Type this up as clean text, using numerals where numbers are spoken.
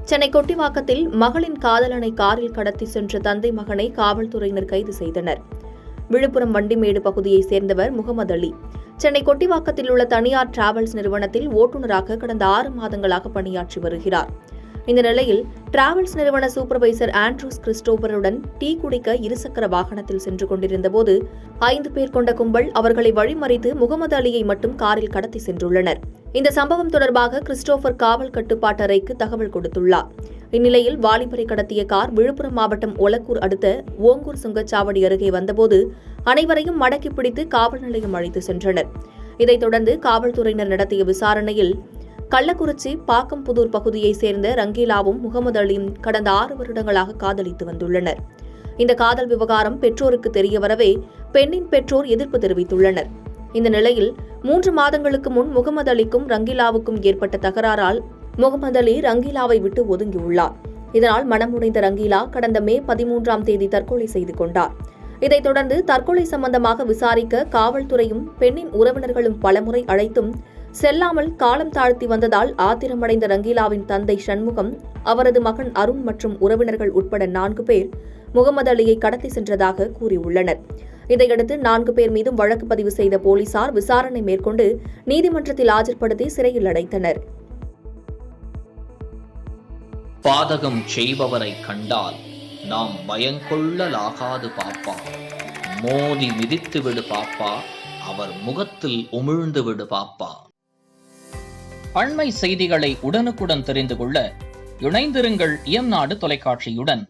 சென்னை கொட்டிவாக்கத்தில் மகளின் காதலனை காரில் கடத்தி சென்ற தந்தை மகனை காவல்துறையினர் கைது செய்தனர். விழுப்புரம் வண்டிமேடு பகுதியைச் சேர்ந்தவர் முகமது அலி. சென்னை கொட்டிவாக்கத்தில் உள்ள தனியார் டிராவல்ஸ் நிறுவனத்தில் ஓட்டுநராக கடந்த 6 மாதங்களாக பணியாற்றி வருகிறார். இந்த நிலையில் டிராவல்ஸ் நிறுவன சூப்பர்வைசர் ஆண்ட்ரூஸ் கிறிஸ்டோபருடன் டீ குடிக்க இருசக்கர வாகனத்தில் சென்று கொண்டிருந்தபோது 5 பேர் கொண்ட கும்பல் அவர்களை வழிமறித்து முகமது அலியை மட்டும் காரில் கடத்தி சென்றுள்ளனர். இந்த சம்பவம் தொடர்பாக கிறிஸ்டோபர் காவல் கட்டுப்பாட்டு அறைக்கு தகவல் கொடுத்துள்ளார். இந்நிலையில் வாலிபரை கடத்திய கார் விழுப்புரம் மாவட்டம் ஒலக்கூர் அடுத்த ஓங்கூர் சுங்கச்சாவடி அருகே வந்தபோது அனைவரையும் மடக்கி பிடித்து காவல் நிலையம் அழைத்து சென்றனர். இதைத் தொடர்ந்து காவல்துறையினர் நடத்திய விசாரணையில் கள்ளக்குறிச்சி பாக்கம்புதூர் பகுதியைச் சேர்ந்த ரங்கீலாவும் முகமது அலியும் கடந்த 6 வருடங்களாக காதலித்து வந்துள்ளனர். இந்த காதல் விவகாரம் பெற்றோருக்கு தெரியவரவே பெண்ணின் பெற்றோர் எதிர்ப்பு தெரிவித்துள்ளனர். இந்த நிலையில் 3 மாதங்களுக்கு முன் முகமது அலிக்கும் ரங்கீலாவுக்கும் ஏற்பட்ட தகராறால் முகமது அலி ரங்கீலாவை விட்டு ஒதுங்கியுள்ளார். இதனால் மனமுடைந்த ரங்கீலா கடந்த மே 13ஆம் தேதி தற்கொலை செய்து கொண்டார். இதைத் தொடர்ந்து தற்கொலை சம்பந்தமாக விசாரிக்க காவல்துறையும் பெண்ணின் உறவினர்களும் பலமுறை அழைத்தும் செல்லாமல் காலம் தாழ்த்தி வந்ததால் ஆத்திரமடைந்த ரங்கீலாவின் தந்தை சண்முகம், அவரது மகன் அருண் மற்றும் உறவினர்கள் உட்பட 4 பேர் முகமது அலியை கடத்தி சென்றதாக கூறியுள்ளனர். இதையடுத்து 4 பேர் மீதும் வழக்கு பதிவு செய்த போலீசார் விசாரணை மேற்கொண்டு நீதிமன்றத்தில் ஆஜர்படுத்தி சிறையில் அடைத்தனர். பாதகம் செய்பவரை கண்டால் நாம் பயங்கொள்ளலாகாது பாப்பா, மோதி மிதித்து விடு பாப்பா, அவர் முகத்தில் உமிழ்ந்து விடு பாப்பா. அண்மை செய்திகளை உடனுக்குடன் தெரிந்து கொள்ள இணைந்திருங்கள் இயம்நாடு தொலைக்காட்சியுடன்.